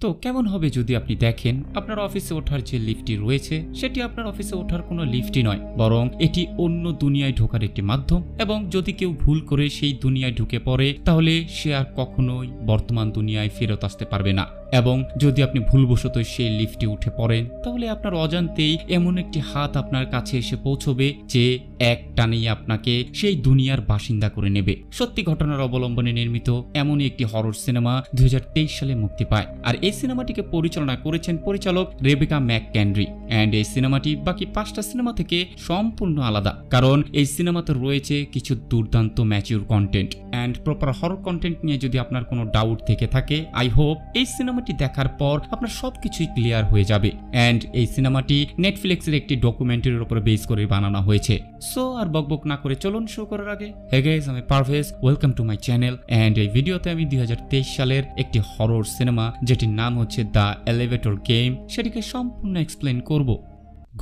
তো কেমন হবে যদি আপনি দেখেন আপনার অফিসে ওঠার যে লিফটটি রয়েছে সেটি আপনার অফিসে ওঠার কোনো লিফটই নয়, বরং এটি অন্য দুনিয়ায় ঢোকার একটি মাধ্যম। এবং যদি কেউ ভুল করে সেই দুনিয়ায় ঢুকে পড়ে তাহলে সে আর কখনোই বর্তমান দুনিয়ায় ফেরত আসতে পারবে না। এবং যদি আপনি ভুলবশত সেই লিফটে উঠে পড়েন তাহলে আপনার অজান্তেই এমন একটি হাত আপনার কাছে এসে পৌঁছবে যে এক টানেই আপনাকে সেই দুনিয়ার বাসিন্দা করে নেবে। সত্যি ঘটনার অবলম্বনে নির্মিত এমনই একটি হরর সিনেমা 2023 সালে মুক্তি পায়। আর এই সিনেমাটিকে পরিচালনা করেছেন পরিচালক রেবেকা ম্যাককেন্ড্রি। এন্ড এই সিনেমাটি বাকি 5টা সিনেমা থেকে সম্পূর্ণ আলাদা, কারণ এই সিনেমাতে রয়েছে কিছু দুর্দান্ত mature content and proper horror content নিয়ে যদি আপনার কোনো ডাউট থেকে থাকে, আই হোপ এই সিনেমাটি দেখার পর আপনার সবকিছুই ক্লিয়ার হয়ে যাবে। এন্ড এই সিনেমাটি নেটফ্লিক্সের একটি ডকুমেন্টারির উপর বেস করে বানানো হয়েছে। সো আর বকবক না করে চলুন শুরু করার আগে, হে গাইস, আমি Parvez, welcome to my channel. And এই ভিডিওতে আমি 2023 সালের একটি হরর সিনেমা যেটির নাম হচ্ছে দ্য এলিভেটর গেম সেটিকে সম্পূর্ণ এক্সপ্লেন করব।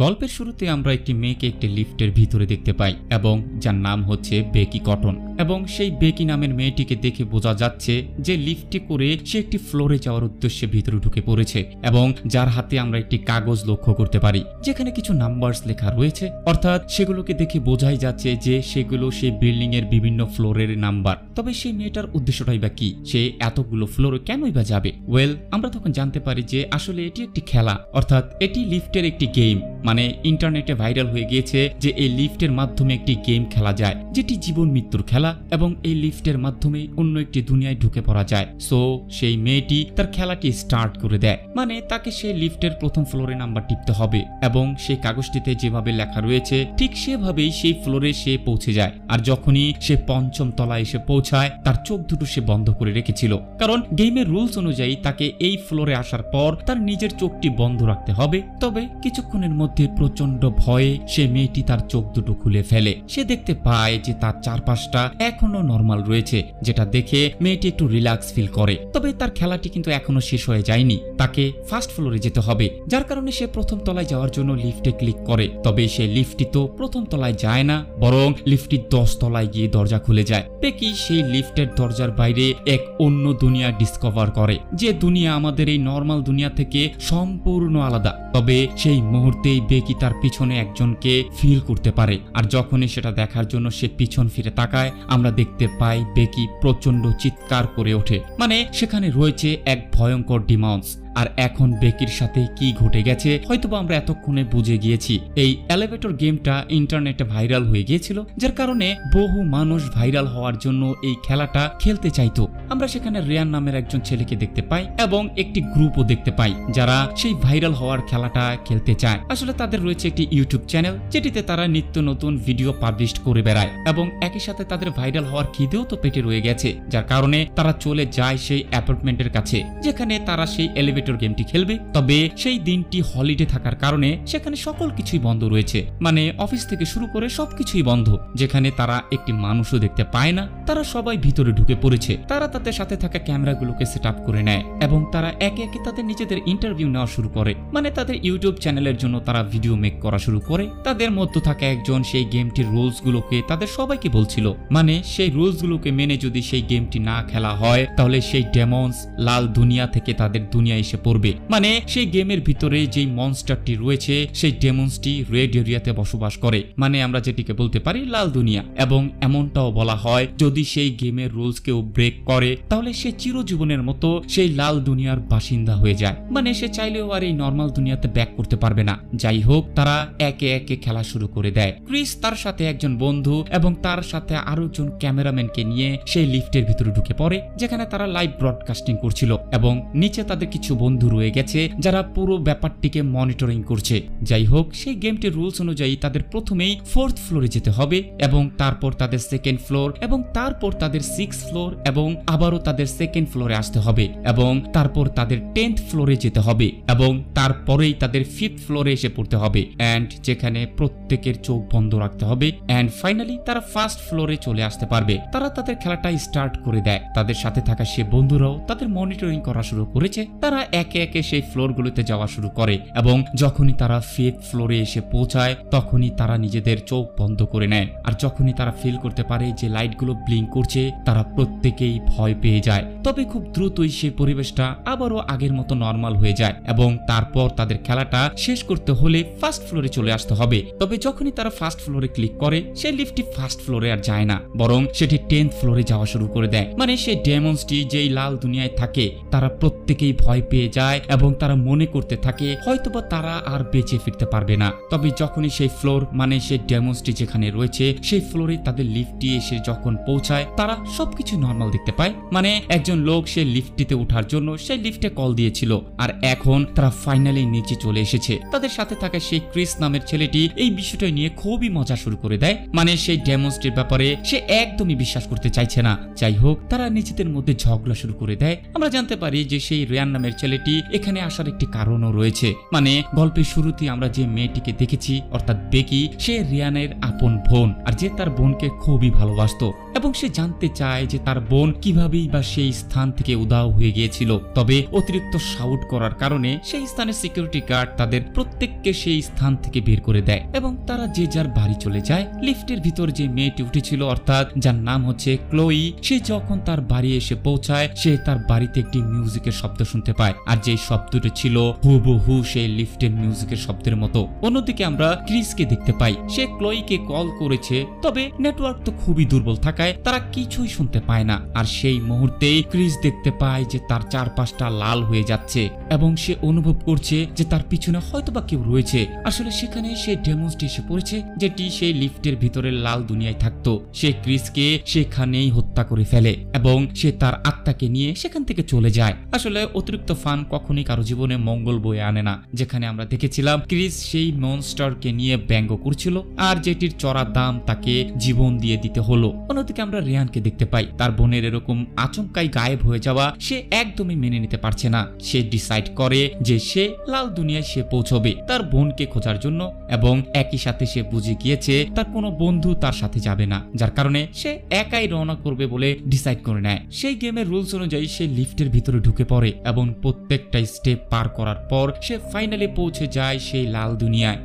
গল্পের শুরুতে আমরা একটি মেয়েকে একটি লিফটের ভিতরে দেখতে পাই এবং যার নাম হচ্ছে বেকি কটন। এবং সেই বেকি নামের মেয়েটিকে দেখে বোঝা যাচ্ছে যে লিফটে করে সে একটি ফ্লোরে যাওয়ার উদ্দেশ্যে ভিতরে ঢুকে পড়েছে এবং যার হাতে আমরা একটি কাগজ লক্ষ্য করতে পারি যেখানে কিছু নাম্বারস লেখা রয়েছে, অর্থাৎ সেগুলোকে দেখে বোঝাই যাচ্ছে যে সেগুলো সেই বিল্ডিং এর বিভিন্ন ফ্লোরের নাম্বার। তবে সেই মেয়েটার উদ্দেশ্যটাই বা কি, সে এতগুলো ফ্লোরে কেনই বা যাবে? ওয়েল, আমরা তখন জানতে পারি যে আসলে এটি একটি খেলা, অর্থাৎ এটি লিফটের একটি গেম। মানে ইন্টারনেটে ভাইরাল হয়ে গিয়েছে যে এই লিফটের মাধ্যমে একটি গেম খেলা যায় যেটি জীবন মৃত্যুর খেলা এবং এই লিফটের মাধ্যমে অন্য একটি দুনিয়ায় ঢুকে পড়া যায়। সো সেই মেয়েটি তার খেলাটি স্টার্ট করে দেয়, মানে তাকে সেই লিফটের প্রথম ফ্লোরে নাম্বার টিপতে হবে এবং সেই কাগজটিতে যেভাবে লেখা রয়েছে ঠিক সেভাবেই সেই ফ্লোরে সে পৌঁছে যায়। আর যখনই সে 5ম তলায় এসে পৌঁছায় তার চোখ দুটো সে বন্ধ করে রেখেছিল, কারণ গেমের রুলস অনুযায়ী তাকে এই ফ্লোরে আসার পর তার নিজের চোখটি বন্ধ রাখতে হবে। তবে কিছুক্ষণের মধ্যে প্রচন্ড ভয়ে সে মেয়েটি তার চোখ দুটো খুলে ফেলে। সে দেখতে পায় যে তার চারপাশটা এখনো নরমাল রয়েছে, যেটা দেখে মেয়েটি একটু রিল্যাক্স ফিল করে। তবে তার খেলাটি কিন্তু এখনো শেষ হয়ে যায়নি, তাকে ফার্স্ট ফ্লোরে যেতে হবে, যার কারণে সে প্রথম তলায় যাওয়ার জন্য লিফটে ক্লিক করে। তবে সে লিফটটি তো প্রথম তলায় যায় না, বরং লিফটটি 10 তলায় গিয়ে দরজা খুলে যায়। বেকি সেই লিফটের দরজার বাইরে এক অন্য দুনিয়া ডিসকভার করে, যে দুনিয়া আমাদের এই নরমাল দুনিয়া থেকে সম্পূর্ণ আলাদা। তবে সেই মুহূর্তেই বেকি তার পিছনে একজনকে ফিল করতে পারে, আর যখনই সেটা দেখার জন্য সে পিছন ফিরে তাকায় আমরা দেখতে পাই বেকি প্রচন্ড চিৎকার করে ওঠে। মানে সেখানে রয়েছে এক ভয়ঙ্কর ডিমন্স। আর এখন বেকির সাথে কি ঘটে গেছে হয়তোবা আমরা এতক্ষণে বুঝে গিয়েছি। এই এলিভেটর গেমটা ইন্টারনেটে ভাইরাল হয়ে গিয়েছিল, যার কারণে বহু মানুষ ভাইরাল হওয়ার জন্য এই খেলাটা খেলতে চাইতো। আমরা সেখানে রিয়ান নামের একজন ছেলেকে দেখতে পাই এবং একটি গ্রুপও দেখতে পাই যারা সেই ভাইরাল হওয়ার খেলাটা খেলতে চায়। আসলে তাদের রয়েছে একটি ইউটিউব চ্যানেল যেটিতে তারা নিত্য নতুন ভিডিও পাবলিশ করে বেড়ায় এবং একই সাথে তাদের ভাইরাল হওয়ার খিদেও তো পেটে রয়ে গেছে, যার কারণে তারা চলে যায় সেই অ্যাপার্টমেন্টের কাছে যেখানে তারা সেই এলিভেটর গেমটি খেলবে। তবে সেই দিনটি হলিডে থাকার কারণে সেখানে সকল কিছুই বন্ধ রয়েছে, মানে অফিস থেকে শুরু করে সবকিছুই বন্ধ, যেখানে তারা একটি মানুষও দেখতে পায় না। তারা সবাই ভিতরে ঢুকে পড়েছে। তারা তাদের সাথে থাকা ক্যামেরাগুলোকে সেট আপ করে নেয় এবং তারা একে একে তাদের নিজেদের ইন্টারভিউ নেওয়া শুরু করে, মানে তাদের ইউটিউব চ্যানেলের জন্য তারা ভিডিও মেক করা শুরু করে। তাদের মধ্যে থাকা একজন সেই গেমটির রুলস গুলোকে তাদের সবাইকে বলছিল, মানে সেই রুলস গুলোকে মেনে যদি সেই গেমটি না খেলা হয় তাহলে সেই ডেমন্স লাল দুনিয়া থেকে তাদের দুনিয়া এসে পড়বে। মানে সেই গেমের ভিতরে যেই মনস্টারটি রয়েছে সেই ডেমন্সটি রেড এরিয়াতে বসবাস করে, মানে আমরা যেটিকে বলতে পারি লাল দুনিয়া। এবং এমনটাও বলা হয় যদি সেই গেমের রুলস কেউ ব্রেক করে তাহলে সে চিরজীবনের মতো সেই লাল দুনিয়ার বাসিন্দা হয়ে যায়, মানে সে চাইলেও আর এই নর্মাল দুনিয়াতে ব্যাক করতে পারবে না। যাই হোক, তারা একে একে খেলা শুরু করে দেয়। ক্রিস তার সাথে একজন বন্ধু এবং তার সাথে আরো একজন ক্যামেরাম্যানকে নিয়ে সেই লিফটের ভিতরে ঢুকে পড়ে যেখানে তারা লাইভ ব্রডকাস্টিং করছিল এবং নিচে তাদের কিছু বন্ধু রয়ে গেছে যারা পুরো ব্যাপারটিকে মনিটরিং করছে। যাই হোক, সেই গেমটির রুলস অনুযায়ী তাদের প্রথমেই 4th ফ্লোরে যেতে হবে এবং তারপর তাদের 2nd ফ্লোর এবং তারপর তাদের 6th ফ্লোর এবং আবারও তাদের 2nd ফ্লোরে আসতে হবে এবং তারপর তাদের 10th ফ্লোরে যেতে হবে এবং তারপরেই তাদের 5th ফ্লোরে এসে পড়তে হবে এন্ড যেখানে প্রত্যেকের চোখ বন্ধ রাখতে হবে এন্ড ফাইনালি তারা 1st ফ্লোরে চলে আসতে পারবে। তারা তাদের খেলাটা স্টার্ট করে দেয়। তাদের সাথে থাকা সে বন্ধুরাও তাদের মনিটরিং করা শুরু করেছে। তারা একে একে সেই ফ্লোরগুলোতে যাওয়া শুরু করে এবং যখনই তারা 5th ফ্লোরে এসে পৌঁছায় তখনই তারা নিজেদের চোখ বন্ধ করে নেয়। আর যখনই তারা ফিল করতে পারে যে লাইটগুলো ব্লিঙ্ক করছে তারা প্রত্যেকেই ভয় পেয়ে যায়। তবে খুব দ্রুতই সেই পরিবেশটা আবারও আগের মতো নর্মাল হয়ে যায় এবং তারপর তাদের খেলাটা শেষ করতে হলে 1st ফ্লোরে চলে আসতে হবে। তবে যখনই তারা 1st ফ্লোরে ক্লিক করে সেই লিফটটি 1st ফ্লোরে আর যায় না, বরং সেটি 10th ফ্লোরে যাওয়া শুরু করে দেয়। মানে সেই ডেমনসটি যেই লাল দুনিয়ায় থাকে তারা প্রত্যেকেই ভয় পেয়ে যায় এবং তারা মনে করতে থাকে হয়তোবা তারা আর বেঁচে ফিরতে পারবে না। তবে যখনই সেই ফ্লোর মানে সেই ডেমনসটি যেখানে রয়েছে সেই ফ্লোরে তাদের লিফটটি এসে যখন পৌঁছায় তারা সবকিছু নর্মাল দেখতে পায়। মানে একজন লোক সেই লিফটটিতে ওঠার জন্য সেই লিফটে কল দিয়েছিল আর এখন তারা ফাইনালি নিচে চলে এসেছে। তাদের সাথে থাকা সেই ক্রিস নামের ছেলেটি এই বিষয়টা নিয়ে খুবই মজা শুরু করে দেয়। মানে সেই ডেমনসটির ব্যাপারে সে একদমই বিশ্বাস করতে চাইছে না। যাই হোক তারা নিজেদের মধ্যে ঝগড়া শুরু করে দেয়। আমরা জানতে পারি যে সেই রিয়ান নামের ছেলেটি এখানে আসার একটি কারণও রয়েছে। মানে গল্পের শুরুতেই আমরা যে মেয়েটিকে দেখেছি অর্থাৎ বেকি, সে রিয়ানের আপন বোন আর যে তার বোনকে খুবই ভালোবাসতো এবং সে জানতে চায় যে তার বোন কিভাবেই বা সেই স্থান থেকে উধাও হয়ে গিয়েছিল। তবে অতিরিক্ত শাউট করার কারণে সেই স্থানের সিকিউরিটি গার্ড তাদের প্রত্যেককে সেই স্থান থেকে বের করে দেয় এবং তারা যে যার বাড়ি চলে যায়। লিফটের ভিতর যে মেয়েটি উঠেছিল অর্থাৎ যার নাম হচ্ছে ক্লোই, সে যখন তার বাড়ি এসে পৌঁছায় সে তার বাড়িতে একটি মিউজিকের শব্দ শুনতে পায় আর যে শব্দটি ছিল হুবহু সেই লিফটের মিউজিকের শব্দের মতো। অন্যদিকে আমরা ক্রিসকে দেখতে পাই, সে ক্লোইকে কল করেছে তবে নেটওয়ার্ক তো খুবই দুর্বল থাকায় তারা কিছুই শুনতে পায় না। আর সেই মুহূর্তেই ক্রিস দেখতে পায় যে তার চারপাশটা লাল হয়ে যাচ্ছে এবং সে অনুভব করছে যে তার পিছনে হয়তোবা কেউ রয়েছে। আসলে সেখানে সেই ডেমনসটি এসে পড়েছে যেটি সেই লিফটের ভিতরে লাল দুনিয়ায় থাকতো। সে ক্রিসকে সেখানেই হত্যা করে ফেলে এবং সে তার আত্মাকে নিয়ে সেখান থেকে চলে যায়। আসলে অতিরিক্ত ফান কখনই কারো জীবনে মঙ্গল বয়ে আনে না। যেখানে আমরা দেখেছিলাম ক্রিস সেই মনস্টারকে নিয়ে ব্যঙ্গ করছিল আর যেটির চড়া দাম তাকে জীবন দিয়ে দিতে হলো। অন্যদিকে আমরা রিয়ানকে দেখতে পাই, তার বোনের এরকম আচমকাই গায়েব হয়ে যাওয়া সে একদমই মেনে নিতে পারছে না। সে ডিসাইড করে যে সে লাল দুনিয়ায় সে পৌঁছবে তার বোনকে খোঁজার জন্য এবং একই সাথে সে বুঝে গিয়েছে তার কোনো বন্ধু তার সাথে যাবে না, যার কারণে সে একাই রওনা করবে বলে ডিসাইড করে নেয়। সেই গেমের রুলস অনুযায়ী সে লিফটের ভিতরে ঢুকে পড়ে এবং প্রত্যেকটা স্টেপ পার করার পর সে ফাইনালি পৌঁছে যায় সেই লাল দুনিয়ায়।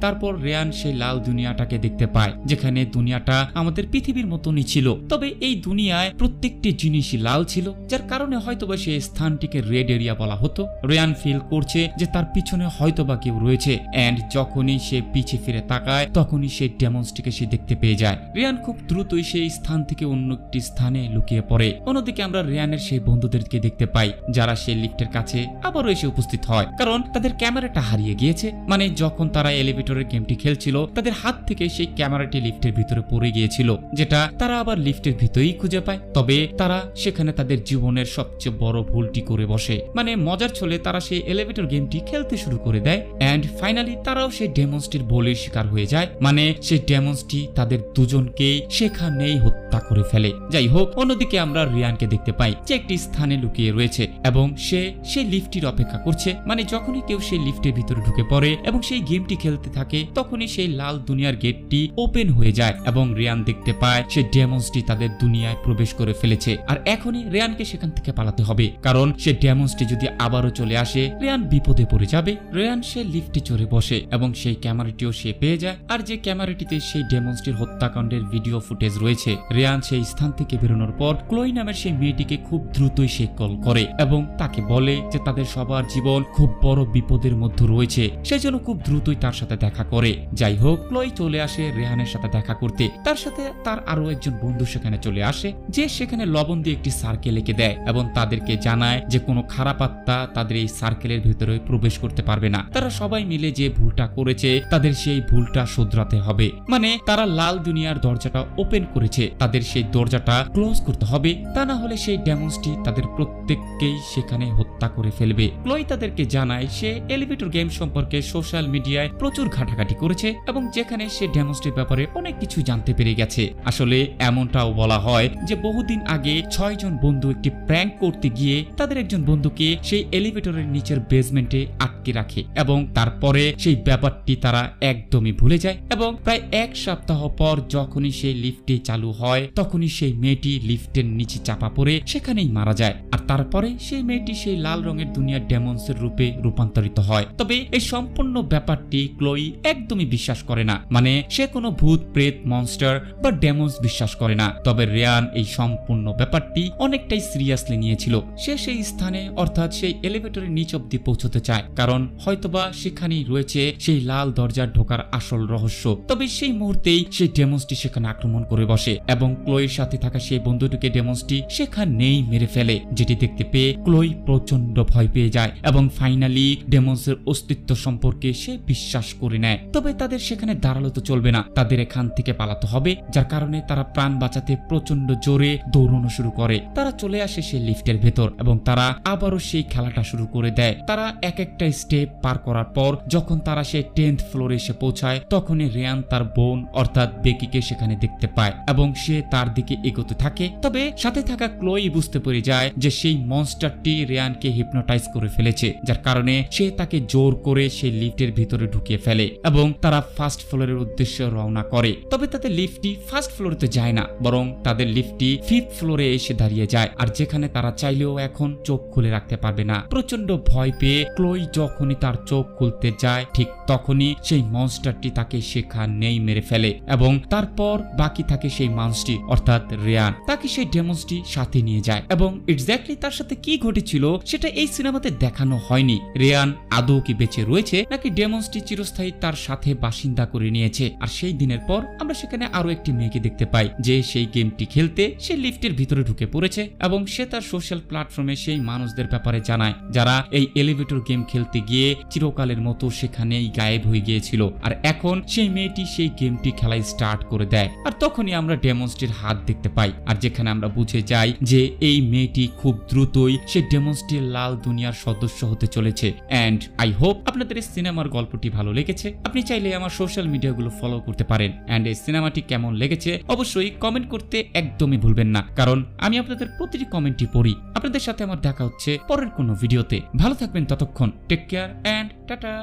তারপর রিয়ান সেই লাল দুনিয়াটাকে দেখতে পায় যেখানে দুনিয়াটা আমাদের পৃথিবীর মতনই ছিল, তবে এই দুনিয়ায় প্রত্যেকটি জিনিসই লাল ছিল, যার কারণে হয়তোবা সেই স্থানটিকে রেড এরিয়া বলা হতো। রিয়ান ফিল করছে যে তার পিছনে হয়তোবা কেউ রয়েছে এন্ড যখনই সে পিছে ফিরে তাকায় তখনই সেই ডেমনসটিকে সে দেখতে পেয়ে যায়। রিয়ান খুব দ্রুতই সেই স্থান থেকে অন্য একটি স্থানে লুকিয়ে পড়ে। অন্যদিকে আমরা রিয়ানের সেই বন্ধুদেরকে দেখতে পাই যারা সেই লিফটের কাছে আবারও এসে উপস্থিত হয়, কারণ তাদের ক্যামেরাটা হারিয়ে গিয়েছে। মানে যখন তারা এলিভেটরের গেমটি খেলছিল তাদের হাত থেকে সেই ক্যামেরাটি লিফটের ভিতরে পড়ে গিয়েছিল, যেটা তারা আবার লিফটের ভিতরেই খুঁজে পায়। তবে তারা সেখানে তাদের জীবনের সবচেয়ে বড় ভুলটি করে বসে। মানে মজার ছলে তারা সেই এলিভেটর গেমটি খেলতে শুরু করে দেয় এন্ড ফাইনালি তারাও সেই ডেমনসটির বলির শিকার হয়ে যায়। মানে সেই ডেমনসটি তাদের দুজনকেই সেখানেই হত্যা করে ফেলে। যাই হোক, অন্যদিকে আমরা রিয়ানকে দেখতে পাই যে একটি স্থানে লুকিয়ে রয়েছে এবং সে সেই লিফটটির অপেক্ষা করছে। মানে যখনই কেউ সেই লিফটের ভিতরে ঢুকে পড়ে এবং সেই গেমটি খেলতে থাকে তখনই সেই লাল দুনিয়ার গেটটি ওপেন হয়ে যায় এবং রিয়ান দেখতে পায় সেই ডেমনসটি তাদের দুনিয়ায় প্রবেশ করে ফেলেছে। আর এখনই রিয়ানকে সেখান থেকে পালাতে হবে, কারণ সেই ডেমনসটি যদি আবারও চলে আসে রিয়ান বিপদে পড়ে যাবে। রিয়ান সে লিফটে চড়ে বসে এবং সেই ক্যামেরাটিও সে পেয়ে যায় আর যে ক্যামেরাটিতে সেই ডেমনসটির হত্যাকাণ্ডের ভিডিও ফুটেজ রয়েছে। রিয়ান সেই স্থান থেকে বেরোনোর পর ক্লোই নামের সেই মেয়েটিকে খুব দ্রুতই সে কল করে এবং তাকে বলে যে তাদের সবার জীবন খুব বড় বিপদের মধ্যে রয়েছে, সেজন্য খুব দ্রুতই তার সাথে দেখা করে। যাই হোক, ক্লোই চলে আসে রেহানের সাথে দেখা করতে। তার সাথে তার আরো একজন বন্ধু সেখানে চলে আসে যে সেখানে লবণ দিয়ে একটি সার্কেল এঁকে দেয় এবং তাদেরকে জানায় যে কোনো খারাপ আত্মা তাদের এই সার্কেলের ভিতরে প্রবেশ করতে পারবে না। তারা সবাই মিলে যে ভুলটা করেছে তাদের সেই ভুলটা শুধরাতে হবে। মানে তারা লাল দুনিয়ার দরজাটা ওপেন করেছে, তাদের সেই দরজাটা ক্লোজ করতে হবে, তা না হলে সেই ডেমনসটি তাদের প্রত্যেককেই সেখানে হত্যা করে ফেলবে। ক্লোই তাদেরকে জানায় সে এলিভেটর গেম সম্পর্কে সোশ্যাল মিডিয়ায় প্রচুর ঘাটাঘাটি করেছে এবং যেখানে সে ডেমনসটির ব্যাপারে অনেক কিছু জানতে পেরে গেছে। আসলে এমনটাও বলা হয় যে বহুদিন আগে 6 জন বন্ধু একটি প্র্যাঙ্ক করতে গিয়ে তাদের একজন বন্ধুকে সেই এলিভেটরের নিচের বেসমেন্টে আটকে রাখে এবং তারপরে সেই ব্যাপারটি তারা একদমই ভুলে যায় এবং প্রায় 1 সপ্তাহ পর যখনই সেই লিফটটি চালু হয় তখনই সেই মেয়েটি লিফটের নিচে চাপা পড়ে সেখানেই মারা যায়। আর তারপরে সেই মেয়েটি সেই লাল রঙের দুনিয়ার ডেমন্সের রূপে রূপান্তরিত হয়। তবে এই সম্পূর্ণ ব্যাপারটি ক্লোই একদমই বিশ্বাস করে না, মানে সে কোনো ভূত প্রেত মনস্টার বা ডেমন্স বিশ্বাস করে না। তবে রেয়ান এই সম্পূর্ণ ব্যাপারটি অনেকটাই সিরিয়াসলি নিয়েছিল। সে সেই স্থানে অর্থাৎ সেই এলিভেটরের নিচ অব্দি পৌঁছতে চায়, কারণ হয়তোবা সেখানেই রয়েছে সেই লাল দরজার ঢোকার আসল রহস্য। তবে সেই মুহূর্তেই সেই ডেমন্সটি সেখানে আক্রমণ করে বসে এবং ক্লোয়ের সাথে থাকা সেই বন্ধুটিকে ডেমন্সটি সেখানেই মেরে ফেলে, যেটি দেখতে পেয়ে ক্লোই প্রচন্ড ভয় পেয়ে যায় এবং ফাইনালি ডেমন্সের অস্তিত্ব সম্পর্কে সে বিশ্বাস করে নেয়। তবে তাদের সেখানে দাঁড়ালো তো চলবে না, তাদের এখান থেকে পালাতে হবে, যার কারণে তারা প্রাণ বাঁচাতে প্রচন্ড জোরে দৌড়ানো শুরু করে। তারা চলে আসে সেই লিফটের ভেতর এবং তারা আবারও সেই খেলাটা শুরু করে দেয়। তারা এক একটা স্টেপ পার করার পর যখন তারা সেই 10th ফ্লোরে এসে পৌঁছায় তখনই রেয়ান তার বোন অর্থাৎ বেকিকে সেখানে দেখতে পায় এবং সে তার দিকে এগোতে থাকে। তবে সাথে থাকা ক্লোই বুঝতে পেরে যায় যে সেই মনস্টারটি রেয়ানকে হিপনোটাইজ করে ফেলেছে, যার কারণে সে তাকে জোর করে সেই লিফটের ভিতরে ঢুকিয়ে ফেলে এবং তারা ফার্স্ট ফ্লোরের উদ্দেশ্যে রওনা করে। তবে তাদের লিফটটি ফার্স্ট ফ্লোরেতে যায় না, বরং তাদের লিফটটি 5th ফ্লোরে এসে দাঁড়িয়ে যায়, আর যেখানে তারা চাইলেও এখন চোখ খুলে রাখতে পারবে না। প্রচন্ড ভয় পেয়ে ক্লোই যখনই তার চোখ খুলতে যায় ঠিক তখনই সেই মনস্টারটি তাকে সেখানেই মেরে ফেলে এবং তারপর বাকি থাকে সেই মানুষটি অর্থাৎ রেয়ান। তাকে সেই ডেমন্সটি সাথে নিয়ে যায় এবং এক্স্যাক্টলি তার সাথে কি ঘটেছিল সেটা এই সিনেমাতে দেখানো হয়নি। রেয়ান আদৌ কি বেঁচে রয়েছে নাকি ডেমন্সটি চিরস্থায়ী তার সাথে বাসিন্দা করে নিয়েছে। আর সেই দিনের পর আমরা সেখানে আরো একটি মেয়েকে দেখতে পাই যে সেই গেমটি খেলতে সে লিফটের ভিতরে ঢুকে পড়েছে এবং সে তার সোশ্যাল প্ল্যাটফর্মে সেই মানুষদের ব্যাপারে জানায় যারা এই এলিভেটর গেম খেলতে গিয়ে চিরকালের মতো সেখানেই গায়েব হয়ে গিয়েছিল। আর এখন সেই মেয়েটি সেই গেমটি খেলাই স্টার্ট করে দেয়। আর তখনই আমরা ডেমন্সটির হাত দেখতে পাই, আর যেখানে আমরা বুঝে যাই যে এই মেয়েটি খুব দ্রুতই সেই ডেমন্সটির লাল দুনিয়ার সদস্য হতে চলেছে। এন্ড আই হোপ আপনাদের এই সিনেমার গল্পটি ভালো লেগেছে। আপনি চাইলে আমার সোশ্যাল মিডিয়াগুলো ফলো করতে পারেন। এন্ড এই সিনেমাটি কেমন লেগেছে অবশ্যই কমেন্ট করতে একদমই ভুলবেন না, কারণ আমি আপনাদের প্রতিটি কমেন্টই পড়ি। আপনাদের সাথে আমার দেখা হচ্ছে পরের কোনো ভিডিওতে। ভালো থাকবেন ততক্ষণ। Take care and tata.